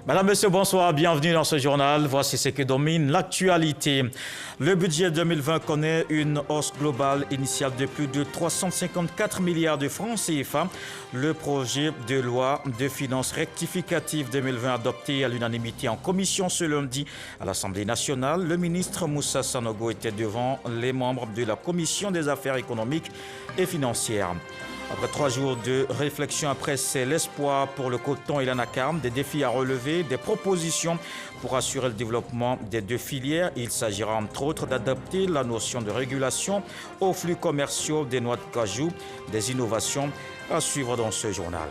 Madame, Monsieur, bonsoir, bienvenue dans ce journal. Voici ce qui domine l'actualité. Le budget 2020 connaît une hausse globale initiale de plus de 354 milliards de francs CFA. Le projet de loi de finances rectificative 2020 adopté à l'unanimité en commission ce lundi à l'Assemblée nationale. Le ministre Moussa Sanogo était devant les membres de la commission des affaires économiques et financières. Après 3 jours de réflexion après, c'est l'espoir pour le coton et l'anacarde, des défis à relever, des propositions pour assurer le développement des deux filières. Il s'agira entre autres d'adapter la notion de régulation aux flux commerciaux des noix de cajou, des innovations à suivre dans ce journal.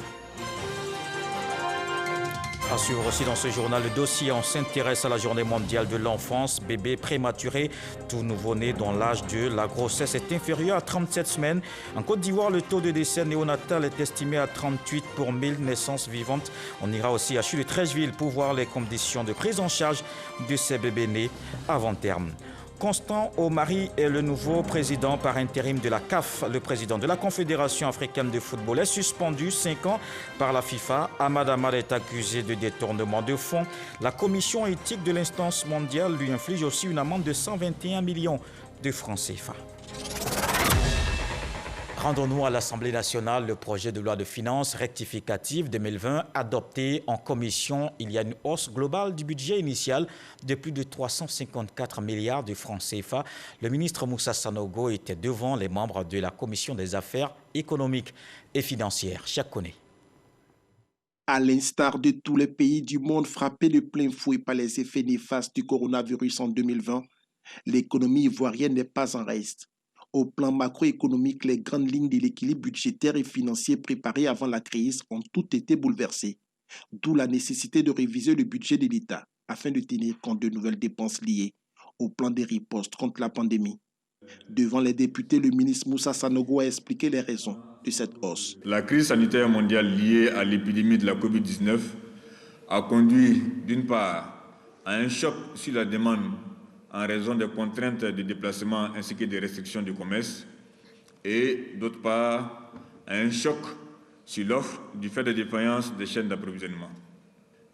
À suivre aussi dans ce journal, le dossier, on s'intéresse à la journée mondiale de l'enfance. Bébé prématuré, tout nouveau-né dont l'âge de la grossesse est inférieur à 37 semaines. En Côte d'Ivoire, le taux de décès néonatal est estimé à 38 pour 1000 naissances vivantes. On ira aussi à Chute-Trècheville pour voir les conditions de prise en charge de ces bébés nés avant terme. Constant Omari est le nouveau président par intérim de la CAF. Le président de la Confédération africaine de football est suspendu 5 ans par la FIFA. Ahmad Ahmad est accusé de détournement de fonds. La commission éthique de l'instance mondiale lui inflige aussi une amende de 121 millions de francs CFA. Rendons-nous à l'Assemblée nationale. Le projet de loi de finances rectificative 2020 adopté en commission. Il y a une hausse globale du budget initial de plus de 354 milliards de francs CFA. Le ministre Moussa Sanogo était devant les membres de la commission des affaires économiques et financières. Chakoné. À l'instar de tous les pays du monde frappés de plein fouet par les effets néfastes du coronavirus en 2020, l'économie ivoirienne n'est pas en reste. Au plan macroéconomique, les grandes lignes de l'équilibre budgétaire et financier préparé avant la crise ont toutes été bouleversées. D'où la nécessité de réviser le budget de l'État afin de tenir compte de nouvelles dépenses liées au plan des ripostes contre la pandémie. Devant les députés, le ministre Moussa Sanogo a expliqué les raisons de cette hausse. La crise sanitaire mondiale liée à l'épidémie de la COVID-19 a conduit d'une part à un choc sur la demande en raison des contraintes de déplacement ainsi que des restrictions du commerce et d'autre part à un choc sur l'offre du fait des défaillances des chaînes d'approvisionnement.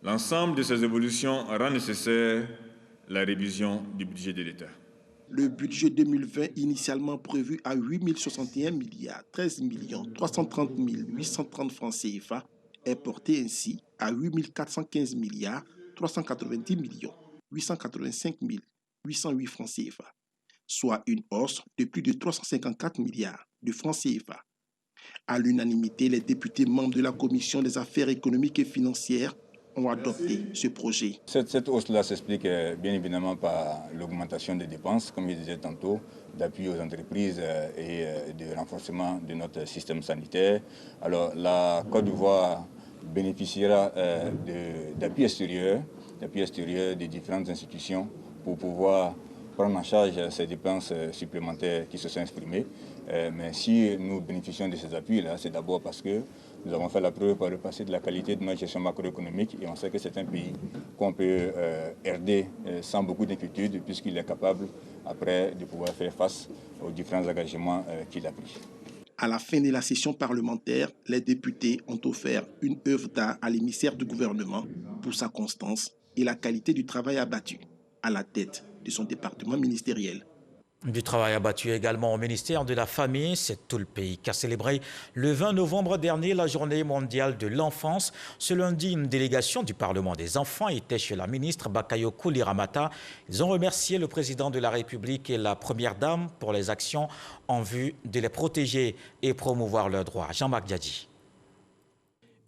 L'ensemble de ces évolutions rend nécessaire la révision du budget de l'État. Le budget 2020, initialement prévu à 8 061 milliards 13 330 830 francs CFA, est porté ainsi à 8 415 milliards 390 885 808 francs CFA, soit une hausse de plus de 354 milliards de francs CFA. À l'unanimité, les députés membres de la Commission des affaires économiques et financières ont adopté ce projet. Cette hausse-là s'explique bien évidemment par l'augmentation des dépenses, comme je disais tantôt, d'appui aux entreprises et de renforcement de notre système sanitaire. Alors la Côte d'Ivoire bénéficiera d'appui extérieur des différentes institutions pour pouvoir prendre en charge ces dépenses supplémentaires qui se sont exprimées. Mais si nous bénéficions de ces appuis-là, c'est d'abord parce que nous avons fait la preuve par le passé de la qualité de notre gestion macroéconomique et on sait que c'est un pays qu'on peut herder sans beaucoup d'inquiétude puisqu'il est capable, après, de pouvoir faire face aux différents engagements qu'il a pris. À la fin de la session parlementaire, les députés ont offert une œuvre d'art à l'émissaire du gouvernement pour sa constance et la qualité du travail abattu à la tête de son département ministériel. Du travail abattu également au ministère de la Famille, c'est tout le pays qui a célébré le 20 novembre dernier la journée mondiale de l'enfance. Ce lundi, une délégation du Parlement des enfants était chez la ministre Bakayoko Liramata. Ils ont remercié le président de la République et la première dame pour les actions en vue de les protéger et promouvoir leurs droits. Jean-Marc Diadji.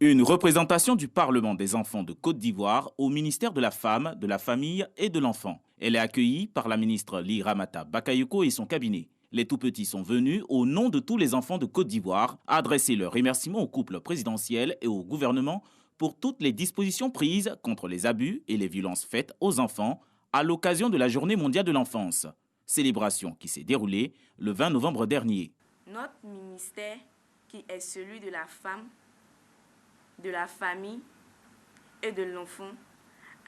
Une représentation du Parlement des enfants de Côte d'Ivoire au ministère de la Femme, de la Famille et de l'Enfant. Elle est accueillie par la ministre Liramata Bakayoko et son cabinet. Les tout-petits sont venus, au nom de tous les enfants de Côte d'Ivoire, adresser leurs remerciements au couple présidentiel et au gouvernement pour toutes les dispositions prises contre les abus et les violences faites aux enfants à l'occasion de la Journée mondiale de l'enfance. Célébration qui s'est déroulée le 20 novembre dernier. Notre ministère, qui est celui de la femme, de la famille et de l'enfant,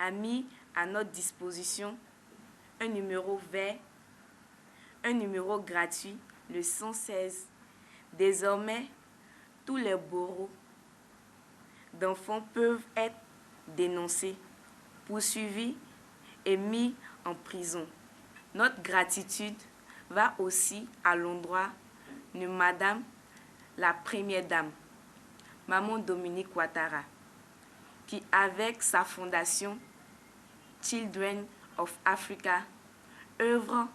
a mis à notre disposition un numéro vert, un numéro gratuit, le 116. Désormais, tous les bourreaux d'enfants peuvent être dénoncés poursuivis et mis en prison. Notre gratitude va aussi à l'endroit de Madame la Première Dame, Maman Dominique Ouattara, qui avec sa fondation Children of Africa œuvre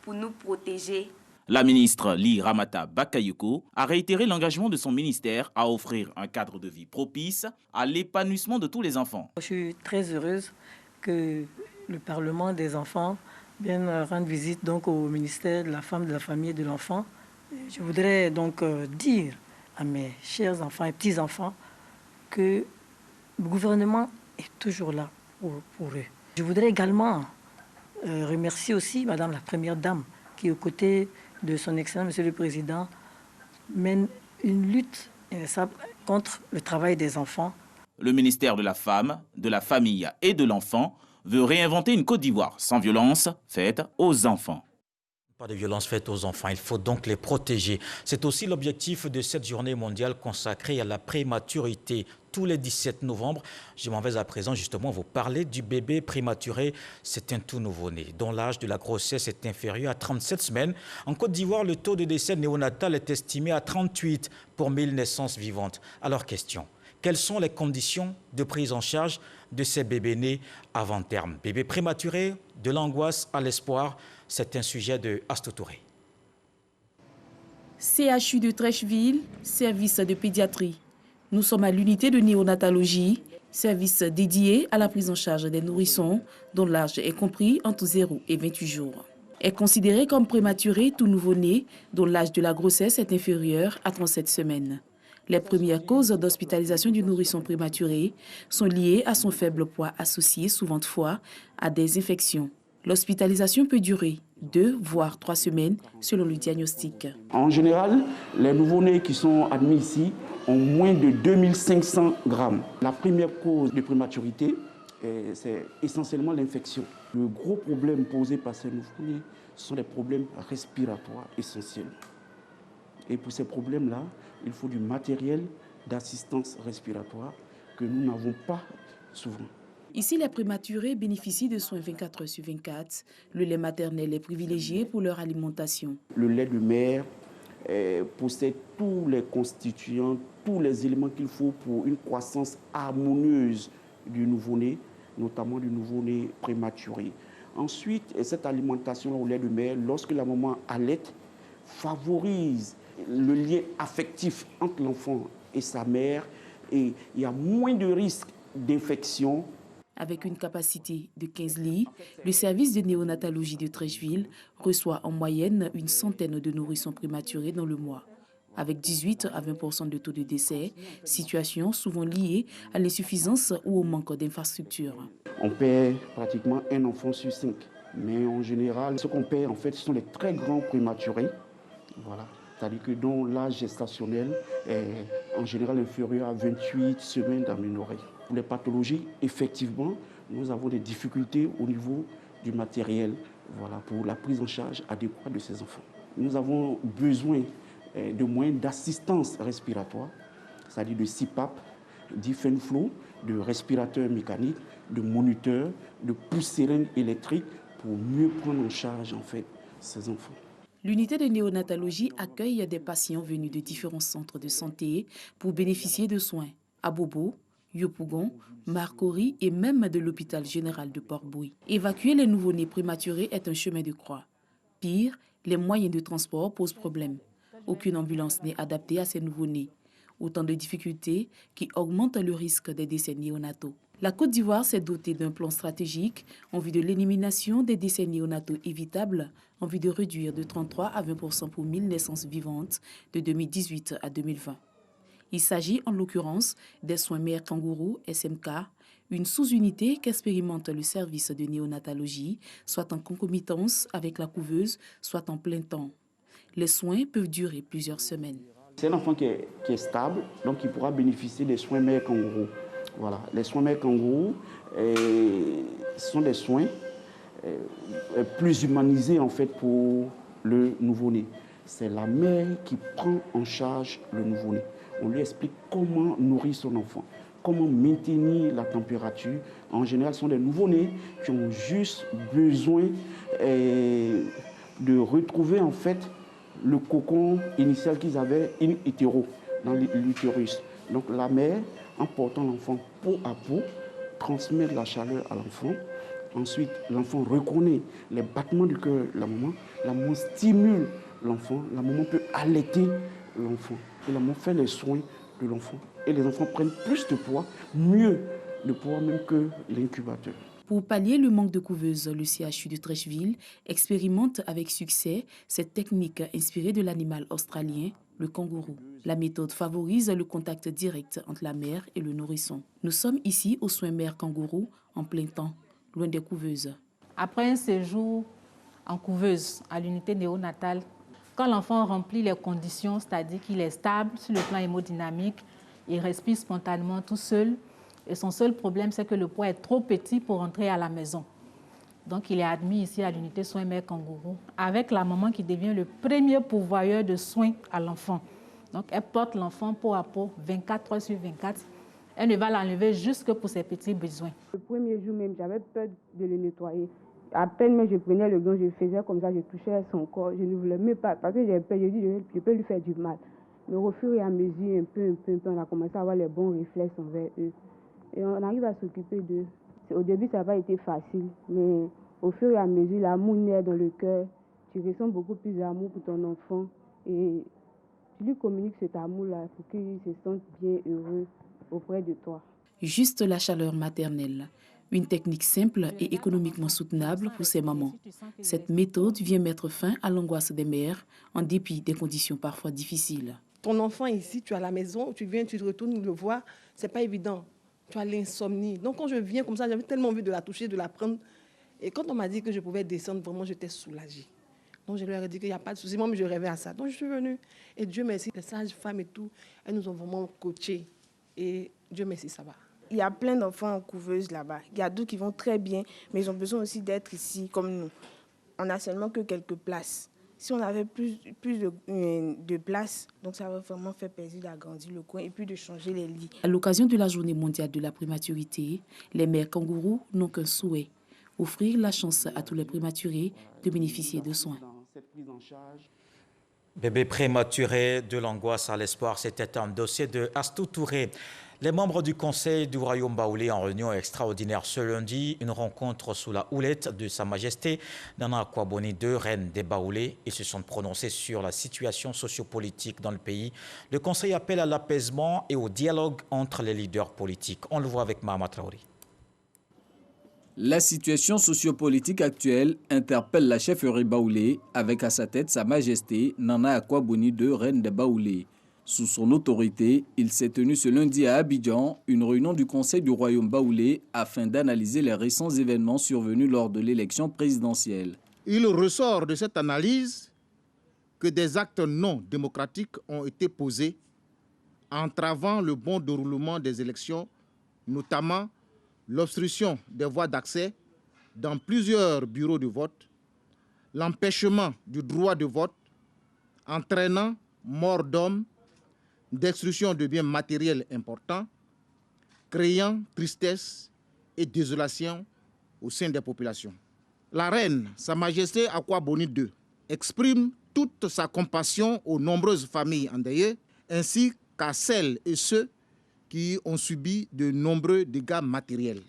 pour nous protéger. La ministre Ly Ramata Bakayoko a réitéré l'engagement de son ministère à offrir un cadre de vie propice à l'épanouissement de tous les enfants. Je suis très heureuse que le Parlement des enfants vienne rendre visite donc au ministère de la Femme, de la Famille et de l'Enfant. Je voudrais donc dire à mes chers enfants et petits-enfants que le gouvernement est toujours là pour eux. Je voudrais également remercier aussi Madame la Première Dame qui, aux côtés de son Excellence, Monsieur le Président, mène une lutte contre le travail des enfants. Le ministère de la Femme, de la Famille et de l'Enfant veut réinventer une Côte d'Ivoire sans violence faite aux enfants. Pas de violence faite aux enfants, il faut donc les protéger. C'est aussi l'objectif de cette journée mondiale consacrée à la prématurité. Tous les 17 novembre, je m'en vais à présent justement vous parler du bébé prématuré. C'est un tout nouveau-né dont l'âge de la grossesse est inférieur à 37 semaines. En Côte d'Ivoire, le taux de décès néonatal est estimé à 38 pour 1000 naissances vivantes. Alors question, quelles sont les conditions de prise en charge de ces bébés nés avant terme? Bébés prématurés, de l'angoisse à l'espoir, c'est un sujet de Astou Touré. CHU de Trècheville, service de pédiatrie. Nous sommes à l'unité de néonatologie, service dédié à la prise en charge des nourrissons dont l'âge est compris entre 0 et 28 jours. Est considéré comme prématuré tout nouveau-né dont l'âge de la grossesse est inférieur à 37 semaines. Les premières causes d'hospitalisation du nourrisson prématuré sont liées à son faible poids associé souvent de fois à des infections. L'hospitalisation peut durer 2 voire 3 semaines selon le diagnostic. En général, les nouveau-nés qui sont admis ici ont moins de 2500 grammes. La première cause de prématurité, c'est essentiellement l'infection. Le gros problème posé par ces nouveau-nés sont les problèmes respiratoires essentiels. Et pour ces problèmes-là, il faut du matériel d'assistance respiratoire que nous n'avons pas souvent. Ici, les prématurés bénéficient de soins 24 heures sur 24. Le lait maternel est privilégié pour leur alimentation. Le lait de mère possède tous les constituants, tous les éléments qu'il faut pour une croissance harmonieuse du nouveau-né, notamment du nouveau-né prématuré. Ensuite, cette alimentation au lait de mère, lorsque la maman allaite, favorise le lien affectif entre l'enfant et sa mère et il y a moins de risques d'infection. Avec une capacité de 15 lits, le service de néonatologie de Trècheville reçoit en moyenne une centaine de nourrissons prématurés dans le mois, avec 18 à 20% de taux de décès, situation souvent liée à l'insuffisance ou au manque d'infrastructures. On perd pratiquement un enfant sur 5, mais en général, ce qu'on perd en fait, ce sont les très grands prématurés, voilà. C'est-à-dire que dont l'âge gestationnel est en général inférieur à 28 semaines d'aménorrhée. Pour les pathologies, effectivement, nous avons des difficultés au niveau du matériel, voilà, pour la prise en charge adéquate de ces enfants. Nous avons besoin de moyens d'assistance respiratoire, c'est-à-dire de CPAP, d'IFENFLO, de respirateurs mécaniques, de moniteurs, de pousse-sérènes électriques pour mieux prendre en charge en fait ces enfants. L'unité de néonatologie accueille des patients venus de différents centres de santé pour bénéficier de soins à Bobo, Yopougon, Marcory et même de l'hôpital général de Port-Bouilly. Évacuer les nouveau-nés prématurés est un chemin de croix. Pire, les moyens de transport posent problème. Aucune ambulance n'est adaptée à ces nouveau-nés. Autant de difficultés qui augmentent le risque des décès néonataux. La Côte d'Ivoire s'est dotée d'un plan stratégique en vue de l'élimination des décès néonataux évitables, en vue de réduire de 33 à 20% pour 1000 naissances vivantes de 2018 à 2020. Il s'agit en l'occurrence des soins mère kangourou SMK, une sous-unité qu'expérimente le service de néonatologie, soit en concomitance avec la couveuse, soit en plein temps. Les soins peuvent durer plusieurs semaines. C'est un enfant qui est stable, donc il pourra bénéficier des soins mère kangourou. Voilà. Les soins mère kangourou sont des soins plus humanisés en fait pour le nouveau-né. C'est la mère qui prend en charge le nouveau-né. On lui explique comment nourrir son enfant, comment maintenir la température. En général, ce sont des nouveau-nés qui ont juste besoin de retrouver en fait le cocon initial qu'ils avaient in utero, dans l'utérus. Donc la mère, en portant l'enfant peau à peau, transmet de la chaleur à l'enfant. Ensuite, l'enfant reconnaît les battements du cœur de la maman stimule l'enfant, la maman peut allaiter l'enfant. Et la maman fait les soins de l'enfant. Et les enfants prennent plus de poids, mieux de poids même que l'incubateur. Pour pallier le manque de couveuses, le CHU de Trècheville expérimente avec succès cette technique inspirée de l'animal australien, le kangourou. La méthode favorise le contact direct entre la mère et le nourrisson. Nous sommes ici au soin mère kangourou en plein temps, loin des couveuses. Après un séjour en couveuse à l'unité néonatale, quand l'enfant remplit les conditions, c'est-à-dire qu'il est stable sur le plan hémodynamique, il respire spontanément tout seul. Et son seul problème, c'est que le poids est trop petit pour rentrer à la maison. Donc, il est admis ici à l'unité soins mère kangourou, avec la maman qui devient le premier pourvoyeur de soins à l'enfant. Donc, elle porte l'enfant peau à peau, 24 heures sur 24. Elle ne va l'enlever juste que pour ses petits besoins. Le premier jour même, j'avais peur de le nettoyer. À peine, mais je prenais le gant, je faisais comme ça, je touchais son corps. Je ne voulais même pas, parce que j'avais peur, je dis, je peux lui faire du mal. Mais au fur et à mesure, un peu, on a commencé à avoir les bons réflexes envers eux. Et on arrive à s'occuper d'eux. Au début, ça n'a pas été facile, mais au fur et à mesure, l'amour naît dans le cœur. Tu ressens beaucoup plus d'amour pour ton enfant et tu lui communiques cet amour-là pour qu'il se sente bien heureux auprès de toi. Juste la chaleur maternelle. Une technique simple et économiquement soutenable pour ces mamans. Cette méthode vient mettre fin à l'angoisse des mères en dépit des conditions parfois difficiles. Ton enfant ici, tu es à la maison, tu viens, tu te retournes le voir, c'est pas évident. Tu as l'insomnie. Donc quand je viens comme ça, j'avais tellement envie de la toucher, de la prendre. Et quand on m'a dit que je pouvais descendre, vraiment, j'étais soulagée. Donc je leur ai dit qu'il n'y a pas de souci. Moi, je rêvais à ça. Donc je suis venue. Et Dieu merci, les sages-femmes et tout, elles nous ont vraiment coachés. Et Dieu merci, ça va. Il y a plein d'enfants en couveuse là-bas. Il y a d'autres qui vont très bien, mais ils ont besoin aussi d'être ici comme nous. On n'a seulement que quelques places. Si on avait plus de places, donc ça va vraiment faire plaisir d'agrandir le coin et puis de changer les lits. À l'occasion de la journée mondiale de la prématurité, les mères kangourous n'ont qu'un souhait, offrir la chance à tous les prématurés de bénéficier de soins. Bébé prématuré, de l'angoisse à l'espoir, c'était un dossier de Astou Touré. Les membres du Conseil du Royaume baoulé en réunion extraordinaire ce lundi, une rencontre sous la houlette de Sa Majesté Nana Akua-Boni II, reine des Baoulés. Ils se sont prononcés sur la situation sociopolitique dans le pays. Le Conseil appelle à l'apaisement et au dialogue entre les leaders politiques. On le voit avec Mahama Traoré. La situation sociopolitique actuelle interpelle la chefferie baoulée avec à sa tête Sa Majesté Nana Akua-Boni II, reine des Baoulés. Sous son autorité, il s'est tenu ce lundi à Abidjan une réunion du Conseil du Royaume baoulé afin d'analyser les récents événements survenus lors de l'élection présidentielle. Il ressort de cette analyse que des actes non démocratiques ont été posés entravant le bon déroulement des élections, notamment l'obstruction des voies d'accès dans plusieurs bureaux de vote, l'empêchement du droit de vote, entraînant mort d'hommes, destruction de biens matériels importants, créant tristesse et désolation au sein des populations. La reine, Sa Majesté Akua-Boni II, exprime toute sa compassion aux nombreuses familles endeuillées, ainsi qu'à celles et ceux qui ont subi de nombreux dégâts matériels.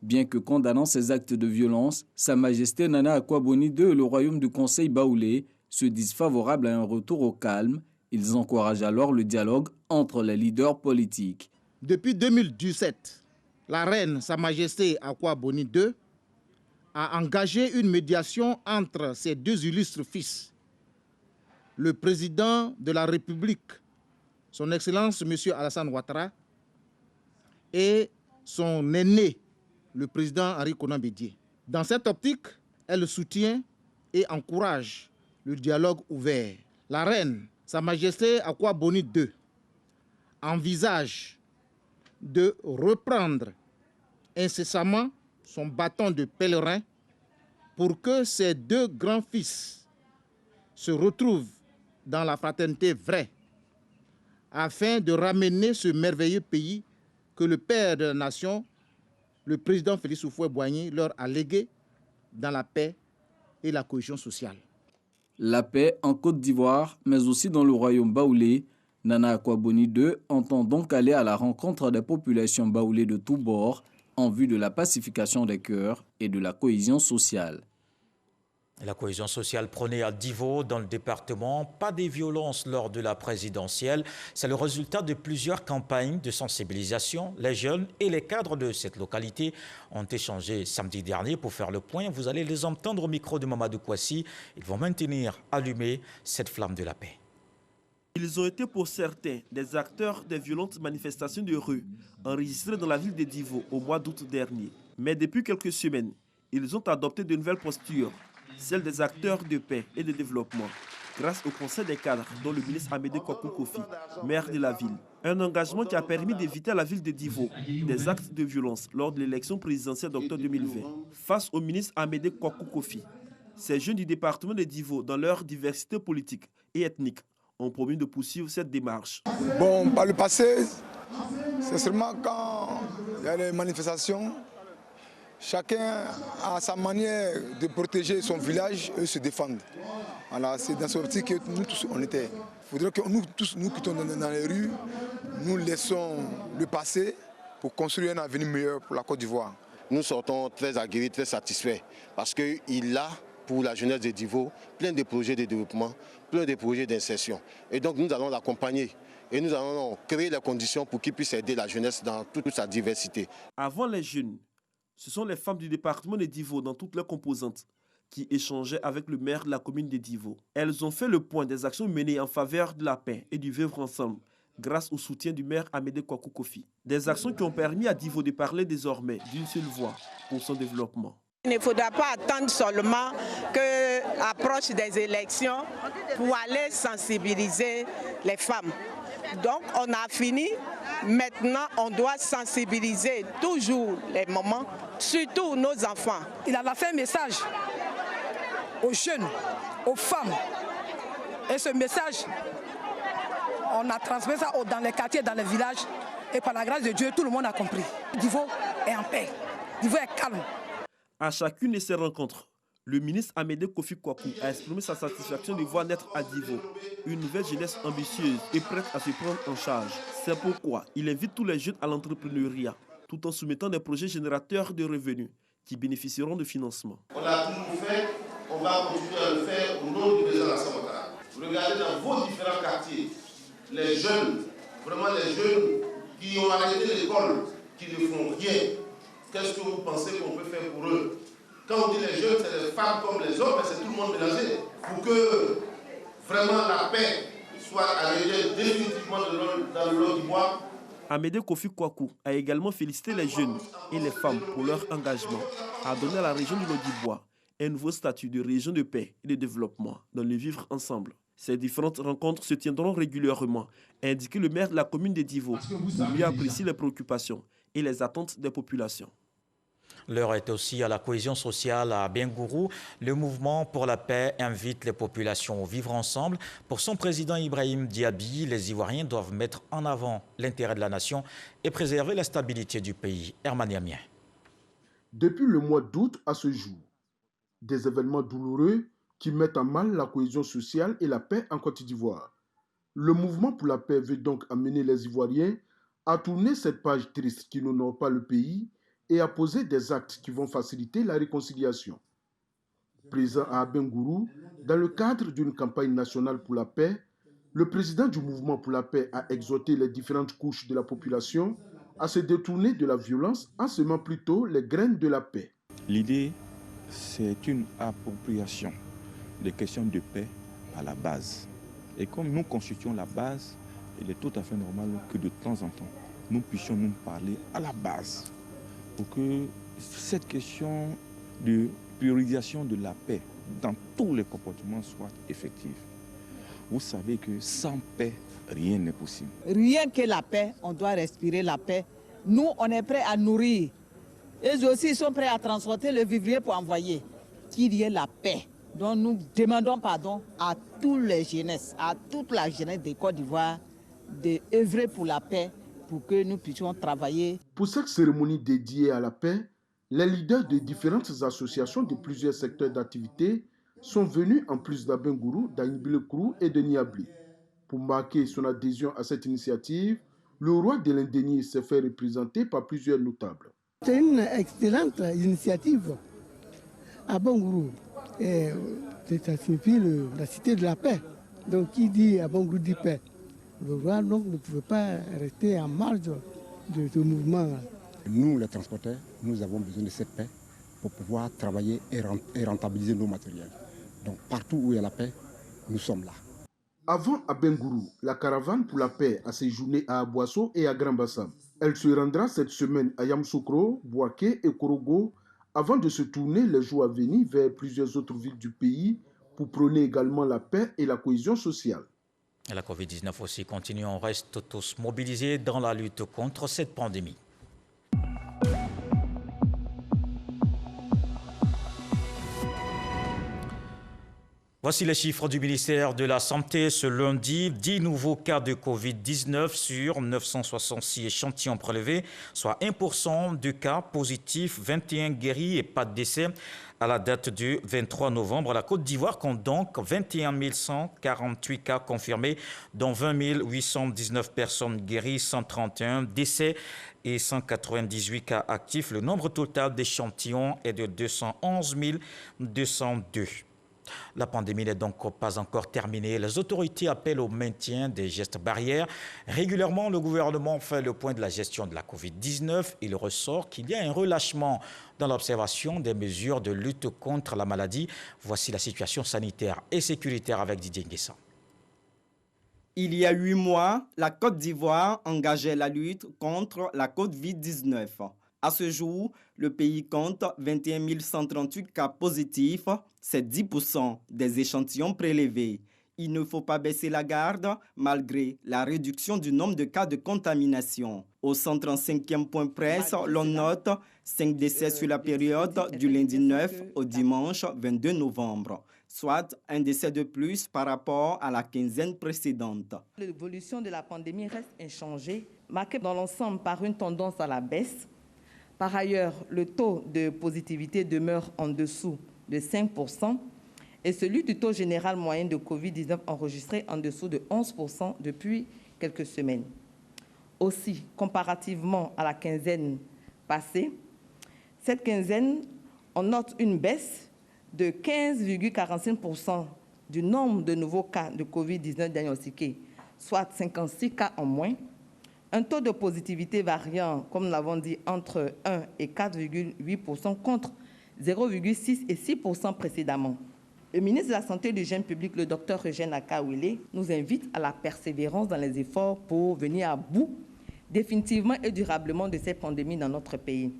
Bien que condamnant ces actes de violence, Sa Majesté Nana Akua-Boni II et le Royaume du Conseil baoulé se disent favorables à un retour au calme. Ils encouragent alors le dialogue entre les leaders politiques. Depuis 2017, la reine Sa Majesté Akua-Boni II a engagé une médiation entre ses deux illustres fils, le président de la République, son Excellence M. Alassane Ouattara, et son aîné, le président Henri Konan Bédié. Dans cette optique, elle soutient et encourage le dialogue ouvert. La reine Sa Majesté Akua-Boni II envisage de reprendre incessamment son bâton de pèlerin pour que ses deux grands-fils se retrouvent dans la fraternité vraie, afin de ramener ce merveilleux pays que le père de la nation, le président Félix Houphouët-Boigny, leur a légué dans la paix et la cohésion sociale. La paix en Côte d'Ivoire, mais aussi dans le royaume baoulé. Nana Akua-Boni II entend donc aller à la rencontre des populations baoulées de tous bords en vue de la pacification des cœurs et de la cohésion sociale. La cohésion sociale prônée à Divo dans le département, pas des violences lors de la présidentielle. C'est le résultat de plusieurs campagnes de sensibilisation. Les jeunes et les cadres de cette localité ont échangé samedi dernier pour faire le point. Vous allez les entendre au micro de Mamadou Kouassi. Ils vont maintenir allumée cette flamme de la paix. Ils ont été pour certains des acteurs des violentes manifestations de rue enregistrées dans la ville de Divo au mois d'août dernier. Mais depuis quelques semaines, ils ont adopté de nouvelles postures, celle des acteurs de paix et de développement, grâce au conseil des cadres dont le ministre Amédée Kwaku Kofi, maire de la ville. Un engagement qui a permis d'éviter à la ville de Divo des actes de violence lors de l'élection présidentielle d'octobre 2020. Face au ministre Amédée Kwaku Kofi, ces jeunes du département de Divo, dans leur diversité politique et ethnique, ont promis de poursuivre cette démarche. Bon, par le passé, c'est seulement quand il y a des manifestations, chacun a sa manière de protéger son village et se défendre. Voilà, c'est dans ce optique que nous tous on était. Il faudrait que nous tous, nous qui sommes dans les rues, nous laissons le passé pour construire un avenir meilleur pour la Côte d'Ivoire. Nous sortons très aguerris, très satisfaits parce qu'il a, pour la jeunesse de Divo, plein de projets de développement, plein de projets d'insertion. Et donc nous allons l'accompagner et nous allons créer les conditions pour qu'il puisse aider la jeunesse dans toute sa diversité. Avant les jeunes, ce sont les femmes du département de Divo dans toutes leurs composantes qui échangeaient avec le maire de la commune de Divo. Elles ont fait le point des actions menées en faveur de la paix et du vivre ensemble grâce au soutien du maire Amédée Kwaku Kofi. Des actions qui ont permis à Divo de parler désormais d'une seule voix pour son développement. Il ne faudra pas attendre seulement que l'approche des élections pour aller sensibiliser les femmes. Donc on a fini. Maintenant, on doit sensibiliser toujours les mamans, surtout nos enfants. Il a fait un message aux jeunes, aux femmes. Et ce message, on a transmis ça dans les quartiers, dans les villages. Et par la grâce de Dieu, tout le monde a compris. Divo est en paix. Divo est calme. À chacune de ces rencontres, le ministre Amédée Kofi Kwaku a exprimé sa satisfaction de voir naître à Divo une nouvelle jeunesse ambitieuse et prête à se prendre en charge. C'est pourquoi il invite tous les jeunes à l'entrepreneuriat, tout en soumettant des projets générateurs de revenus qui bénéficieront de financement. On l'a toujours fait, on va continuer à le faire au nom du président Alassane Ouattara. Vous regardez dans vos différents quartiers, les jeunes, vraiment les jeunes qui ont arrêté l'école, qui ne font rien. Qu'est-ce que vous pensez qu'on peut faire pour eux? Quand on dit les jeunes, c'est les femmes comme les hommes, mais c'est tout le monde mélangé. Pour que vraiment la paix soit arrivée définitivement dans le lot du bois. Amédée Kofi Kwaku a également félicité les jeunes et les femmes pour leur engagement à donner à la région du Lot-du-Bois un nouveau statut de région de paix et de développement dans le vivre ensemble. Ces différentes rencontres se tiendront régulièrement, a indiqué le maire de la commune de Divo, pour mieux apprécier les préoccupations et les attentes des populations. L'heure est aussi à la cohésion sociale à Bengourou. Le mouvement pour la paix invite les populations à vivre ensemble. Pour son président Ibrahim Diaby, les Ivoiriens doivent mettre en avant l'intérêt de la nation et préserver la stabilité du pays. Herman Yamien. Depuis le mois d'août à ce jour, des événements douloureux qui mettent en mal la cohésion sociale et la paix en Côte d'Ivoire. Le mouvement pour la paix veut donc amener les Ivoiriens à tourner cette page triste qui n'honore pas le pays et à poser des actes qui vont faciliter la réconciliation. Présent à Bengourou, dans le cadre d'une campagne nationale pour la paix, le président du mouvement pour la paix a exhorté les différentes couches de la population à se détourner de la violence en semant plutôt les graines de la paix. L'idée, c'est une appropriation des questions de paix à la base. Et comme nous constituons la base, il est tout à fait normal que de temps en temps, nous puissions nous parler à la base pour que cette question de priorisation de la paix dans tous les comportements soit effective. Vous savez que sans paix, rien n'est possible. Rien que la paix, on doit respirer la paix. Nous, on est prêts à nourrir. Eux aussi sont prêts à transporter le vivrier pour envoyer. Qu'il y ait la paix. Donc nous demandons pardon à toutes les jeunesses, à toute la jeunesse de Côte d'Ivoire d'œuvrer pour la paix pour que nous puissions travailler. Pour cette cérémonie dédiée à la paix, les leaders de différentes associations de plusieurs secteurs d'activité sont venus en plus d'Abengourou, d'Anibilekourou et de Niabli. Pour marquer son adhésion à cette initiative, le roi de l'Indénié s'est fait représenter par plusieurs notables. C'est une excellente initiative. Abengourou, ça signifie la cité de la paix. Donc qui dit Abengourou dit paix. Le roi donc, ne pouvait pas rester en marge de ce mouvement. Nous, les transporteurs, nous avons besoin de cette paix pour pouvoir travailler et rentabiliser nos matériels. Donc partout où il y a la paix, nous sommes là. Avant Abengourou, la caravane pour la paix a séjourné à Aboasso et à Grand Bassam. Elle se rendra cette semaine à Yamoussoukro, Bouaké et Korogo avant de se tourner les jours à venir vers plusieurs autres villes du pays pour prôner également la paix et la cohésion sociale. La Covid-19 aussi continue, on reste tous mobilisés dans la lutte contre cette pandémie. Voici les chiffres du ministère de la Santé ce lundi. 10 nouveaux cas de Covid-19 sur 966 échantillons prélevés, soit 1% de cas positifs, 21 guéris et pas de décès. À la date du 23 novembre, la Côte d'Ivoire compte donc 21 148 cas confirmés, dont 20 819 personnes guéries, 131 décès et 198 cas actifs. Le nombre total d'échantillons est de 211 202. La pandémie n'est donc pas encore terminée. Les autorités appellent au maintien des gestes barrières. Régulièrement, le gouvernement fait le point de la gestion de la Covid-19. Il ressort qu'il y a un relâchement dans l'observation des mesures de lutte contre la maladie. Voici la situation sanitaire et sécuritaire avec Didier Nguessan. Il y a 8 mois, la Côte d'Ivoire engageait la lutte contre la Covid-19. À ce jour, le pays compte 21 138 cas positifs, c'est 10% des échantillons prélevés. Il ne faut pas baisser la garde malgré la réduction du nombre de cas de contamination. Au 135e point presse, l'on note 5 décès sur la période du lundi 9 au dimanche 22 novembre, soit un décès de plus par rapport à la quinzaine précédente. L'évolution de la pandémie reste inchangée, marquée dans l'ensemble par une tendance à la baisse. Par ailleurs, le taux de positivité demeure en dessous de 5% et celui du taux général moyen de Covid-19 enregistré en dessous de 11% depuis quelques semaines. Aussi, comparativement à la quinzaine passée, cette quinzaine, on note une baisse de 15,45% du nombre de nouveaux cas de Covid-19 diagnostiqués, soit 56 cas en moins. Un taux de positivité variant, comme nous l'avons dit, entre 1 et 4,8% contre 0,6 et 6% précédemment. Le ministre de la Santé et de l'Hygiène publique, le Dr Eugène Akawele, nous invite à la persévérance dans les efforts pour venir à bout définitivement et durablement de cette pandémie dans notre pays.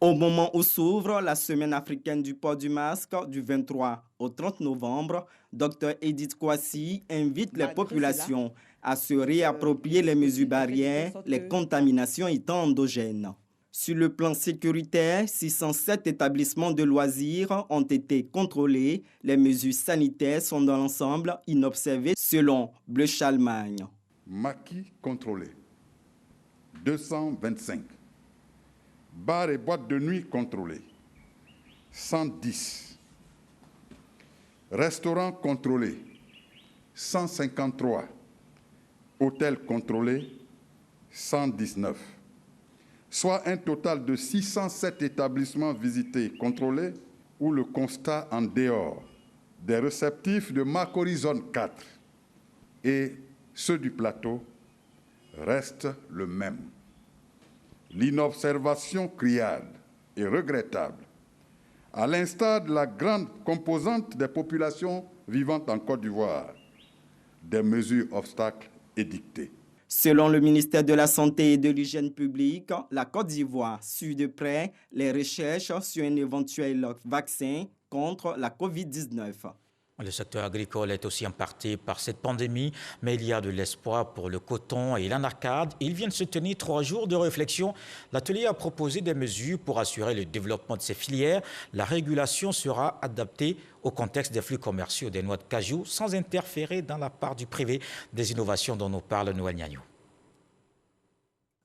Au moment où s'ouvre la semaine africaine du port du masque du 23 au 30 novembre, Dr Edith Kwasi invite les populations à se réapproprier les mesures barrières, les contaminations étant endogènes. Sur le plan sécuritaire, 607 établissements de loisirs ont été contrôlés. Les mesures sanitaires sont dans l'ensemble inobservées selon Bleu Chalmagne. Maquis contrôlés, 225. Bars et boîtes de nuit contrôlés, 110. Restaurants contrôlés, 153. Hôtels contrôlés, 119. Soit un total de 607 établissements visités, contrôlés, où le constat en dehors des réceptifs de Makori Zone 4 et ceux du plateau restent le même. L'inobservation criarde et regrettable, à l'instar de la grande composante des populations vivant en Côte d'Ivoire, des mesures obstacles édictées. Selon le ministère de la Santé et de l'Hygiène publique, la Côte d'Ivoire suit de près les recherches sur un éventuel vaccin contre la Covid-19. Le secteur agricole est aussi impacté par cette pandémie, mais il y a de l'espoir pour le coton et l'anarcade. Il vient de se tenir 3 jours de réflexion. L'atelier a proposé des mesures pour assurer le développement de ces filières. La régulation sera adaptée au contexte des flux commerciaux des noix de cajou sans interférer dans la part du privé. Des innovations dont nous parle Noël Niagno.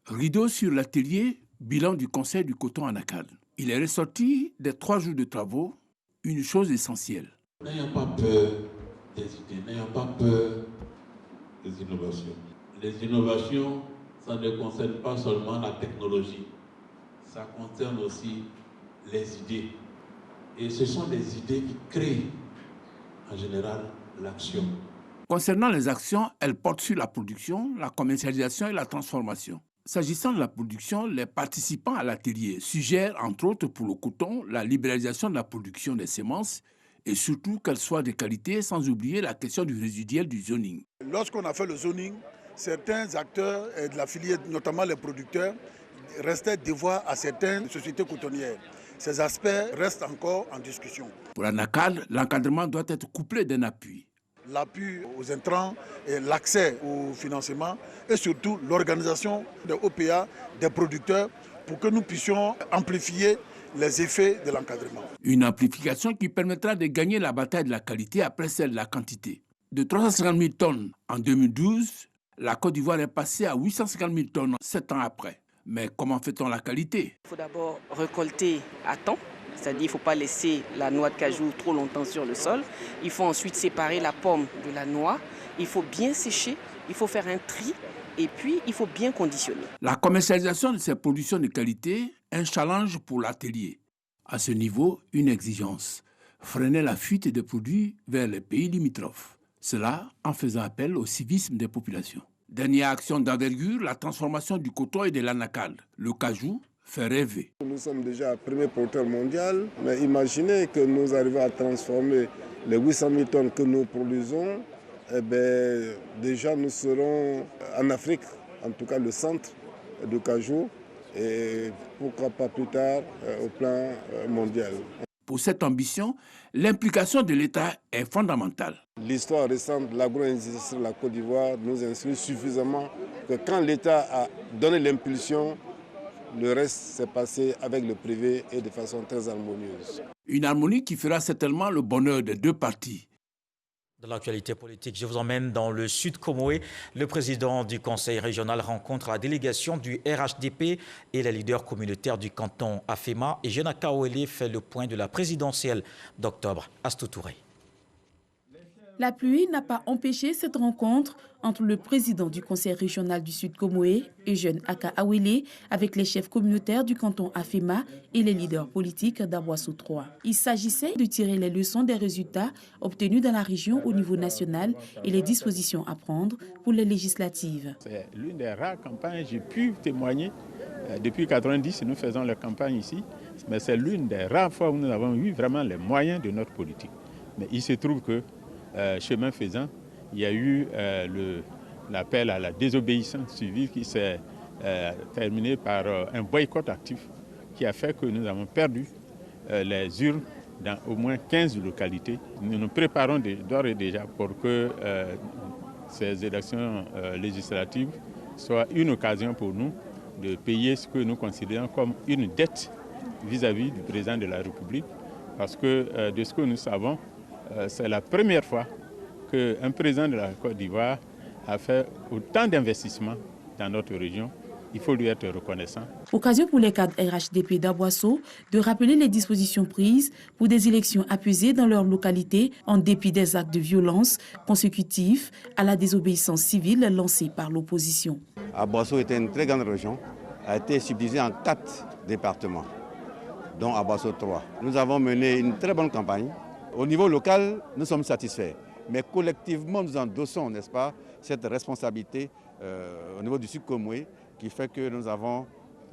Rideau sur l'atelier, bilan du Conseil du coton anacal. Il est ressorti des 3 jours de travaux une chose essentielle. N'ayons pas peur des idées, n'ayons pas peur des innovations. Les innovations, ça ne concerne pas seulement la technologie, ça concerne aussi les idées. Et ce sont des idées qui créent en général l'action. Concernant les actions, elles portent sur la production, la commercialisation et la transformation. S'agissant de la production, les participants à l'atelier suggèrent, entre autres pour le coton, la libéralisation de la production des semences et surtout qu'elles soient de qualité, sans oublier la question du résiduel du zoning. Lorsqu'on a fait le zoning, certains acteurs de la filière, notamment les producteurs, restaient devoirs à certaines sociétés cotonnières. Ces aspects restent encore en discussion. Pour l'anacal, l'encadrement doit être couplé d'un appui. L'appui aux intrants, et l'accès au financement et surtout l'organisation des OPA, des producteurs, pour que nous puissions amplifier les effets de l'encadrement. Une amplification qui permettra de gagner la bataille de la qualité après celle de la quantité. De 350 000 tonnes en 2012, la Côte d'Ivoire est passée à 850 000 tonnes 7 ans après. Mais comment fait-on la qualité? Il faut d'abord récolter à temps. C'est-à-dire qu'il ne faut pas laisser la noix de cajou trop longtemps sur le sol. Il faut ensuite séparer la pomme de la noix. Il faut bien sécher, il faut faire un tri et puis il faut bien conditionner. La commercialisation de ces productions de qualité, un challenge pour l'atelier. À ce niveau, une exigence. Freiner la fuite des produits vers les pays limitrophes. Cela en faisant appel au civisme des populations. Dernière action d'envergure, la transformation du coton et de l'anacal. Le cajou fait rêver. Nous sommes déjà premier producteur mondial, mais imaginez que nous arrivons à transformer les 800 000 tonnes que nous produisons. Eh bien, déjà nous serons en Afrique, en tout cas le centre du cajou, et pourquoi pas plus tard au plan mondial. Pour cette ambition, l'implication de l'État est fondamentale. L'histoire récente de l'agro-industrie de la Côte d'Ivoire nous instruit suffisamment que quand l'État a donné l'impulsion, le reste s'est passé avec le privé et de façon très harmonieuse. Une harmonie qui fera certainement le bonheur des deux parties. Dans l'actualité politique, je vous emmène dans le Sud Comoé. Le président du conseil régional rencontre la délégation du RHDP et les leaders communautaires du canton Afema. Et Jeanne Akawele fait le point de la présidentielle d'octobre. Astou Touré. La pluie n'a pas empêché cette rencontre entre le président du conseil régional du Sud Comoé, Eugène Akawele, avec les chefs communautaires du canton Afema et les leaders politiques d'Aboissou 3. Il s'agissait de tirer les leçons des résultats obtenus dans la région au niveau national et les dispositions à prendre pour les législatives. C'est l'une des rares campagnes, j'ai pu témoigner. Depuis 1990, nous faisons la campagne ici, mais c'est l'une des rares fois où nous avons eu vraiment les moyens de notre politique. Mais il se trouve que chemin faisant, il y a eu l'appel à la désobéissance civile qui s'est terminé par un boycott actif qui a fait que nous avons perdu les urnes dans au moins 15 localités. Nous nous préparons d'ores et déjà pour que ces élections législatives soient une occasion pour nous de payer ce que nous considérons comme une dette vis-à-vis du président de la République. Parce que de ce que nous savons, c'est la première fois qu'un président de la Côte d'Ivoire a fait autant d'investissements dans notre région. Il faut lui être reconnaissant. Occasion pour les cadres RHDP d'Aboissou de rappeler les dispositions prises pour des élections apaisées dans leur localité en dépit des actes de violence consécutifs à la désobéissance civile lancée par l'opposition. Aboissou était une très grande région, a été subdivisée en 4 départements, dont Aboissou 3. Nous avons mené une très bonne campagne. Au niveau local, nous sommes satisfaits. Mais collectivement, nous endossons, n'est-ce pas, cette responsabilité au niveau du Sud Comoé qui fait que nous avons,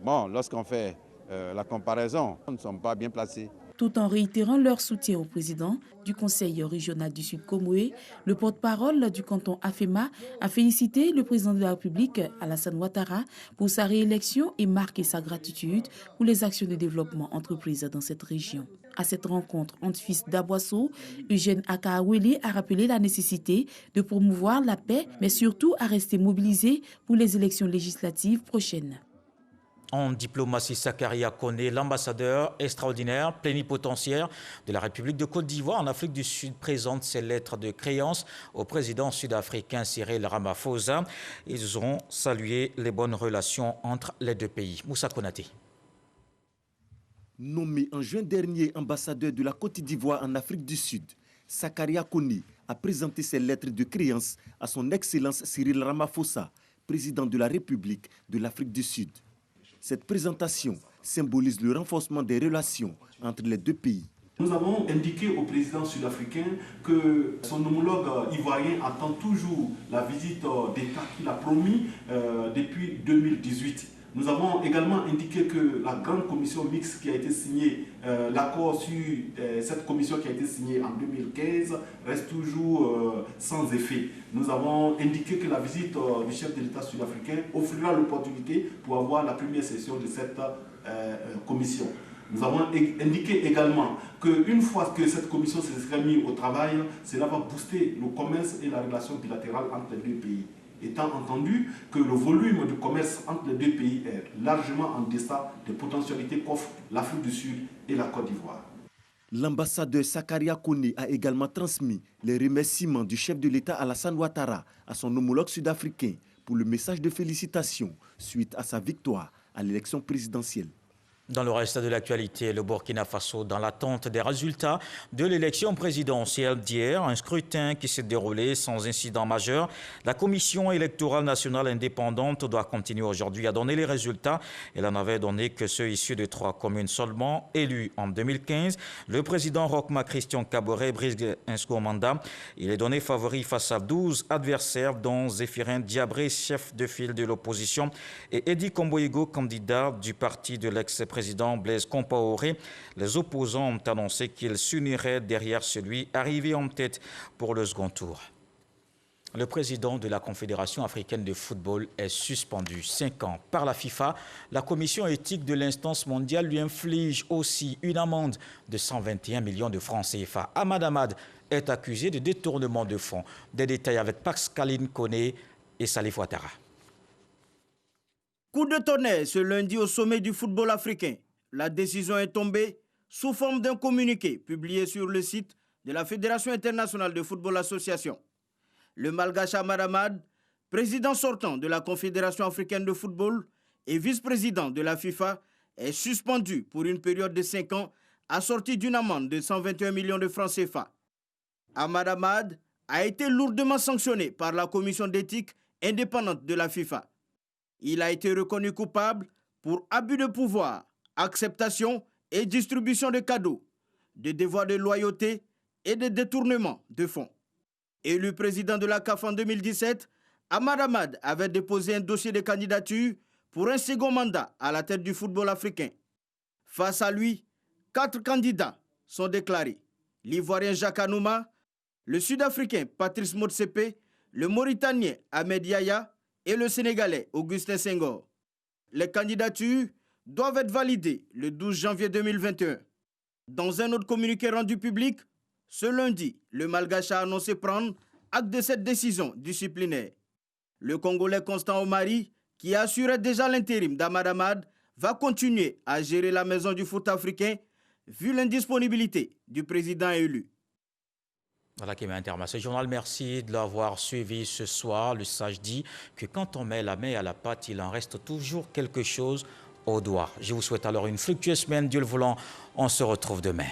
lorsqu'on fait la comparaison, nous ne sommes pas bien placés. Tout en réitérant leur soutien au président du Conseil régional du Sud Comoé, le porte-parole du canton Afema a félicité le président de la République, Alassane Ouattara, pour sa réélection et marqué sa gratitude pour les actions de développement entreprises dans cette région. À cette rencontre entre fils d'Aboissou, Eugène Akawele a rappelé la nécessité de promouvoir la paix, mais surtout à rester mobilisé pour les élections législatives prochaines. En diplomatie, Sakaria Kone, l'ambassadeur extraordinaire plénipotentiaire de la République de Côte d'Ivoire en Afrique du Sud, présente ses lettres de créance au président sud-africain Cyril Ramaphosa. Ils ont salué les bonnes relations entre les deux pays. Moussa Konaté. Nommé en juin dernier ambassadeur de la Côte d'Ivoire en Afrique du Sud, Sakaria Kone a présenté ses lettres de créance à son Excellence Cyril Ramaphosa, président de la République de l'Afrique du Sud. Cette présentation symbolise le renforcement des relations entre les deux pays. Nous avons indiqué au président sud-africain que son homologue ivoirien attend toujours la visite d'État qu'il a promis depuis 2018. Nous avons également indiqué que la grande commission mixte qui a été signée, l'accord sur cette commission qui a été signée en 2015 reste toujours sans effet. Nous avons indiqué que la visite du chef de l'État sud-africain offrira l'opportunité pour avoir la première session de cette commission. Nous avons indiqué également qu'une fois que cette commission se sera mise au travail, cela va booster le commerce et la relation bilatérale entre les deux pays. Étant entendu que le volume de commerce entre les deux pays est largement en deçà des potentialités qu'offrent l'Afrique du Sud et la Côte d'Ivoire. L'ambassadeur Sakaria Kone a également transmis les remerciements du chef de l'État Alassane Ouattara à son homologue sud-africain pour le message de félicitations suite à sa victoire à l'élection présidentielle. Dans le reste de l'actualité, le Burkina Faso, dans l'attente des résultats de l'élection présidentielle d'hier, un scrutin qui s'est déroulé sans incident majeur. La Commission électorale nationale indépendante doit continuer aujourd'hui à donner les résultats. Elle en avait donné que ceux issus de 3 communes seulement, élus en 2015. Le président Rochma Christian Kaboré brise un second mandat. Il est donné favori face à 12 adversaires, dont Zéphirin Diabré, chef de file de l'opposition, et Edi Komboigo, candidat du parti de l'ex-président Blaise Compaoré. Les opposants ont annoncé qu'ils s'uniraient derrière celui arrivé en tête pour le second tour. Le président de la Confédération africaine de football est suspendu 5 ans par la FIFA. La commission éthique de l'instance mondiale lui inflige aussi une amende de 121 millions de francs CFA. Ahmad Ahmad est accusé de détournement de fonds. Des détails avec Pascaline Koné et Salif Ouattara. Coup de tonnerre ce lundi au sommet du football africain. La décision est tombée sous forme d'un communiqué publié sur le site de la Fédération internationale de football association. Le Malgache Ahmad Ahmad, président sortant de la Confédération africaine de football et vice-président de la FIFA, est suspendu pour une période de 5 ans assortie d'une amende de 121 millions de francs CFA. Ahmad Ahmad a été lourdement sanctionné par la commission d'éthique indépendante de la FIFA. Il a été reconnu coupable pour abus de pouvoir, acceptation et distribution de cadeaux, de devoirs de loyauté et de détournement de fonds. Élu président de la CAF en 2017, Ahmad Ahmad avait déposé un dossier de candidature pour un second mandat à la tête du football africain. Face à lui, 4 candidats sont déclarés. L'Ivoirien Jacques Anouma, le Sud-Africain Patrice Motsepe, le Mauritanien Ahmed Yaya et le Sénégalais Augustin Senghor. Les candidatures doivent être validées le 12 janvier 2021. Dans un autre communiqué rendu public, ce lundi, le Malgache a annoncé prendre acte de cette décision disciplinaire. Le Congolais Constant Omari, qui assurait déjà l'intérim d'Ahmad Ahmad, va continuer à gérer la maison du foot africain vu l'indisponibilité du président élu. Voilà qui met un terme à ce journal. Merci de l'avoir suivi ce soir. Le sage dit que quand on met la main à la pâte, il en reste toujours quelque chose au doigt. Je vous souhaite alors une fructueuse semaine. Dieu le voulant, on se retrouve demain.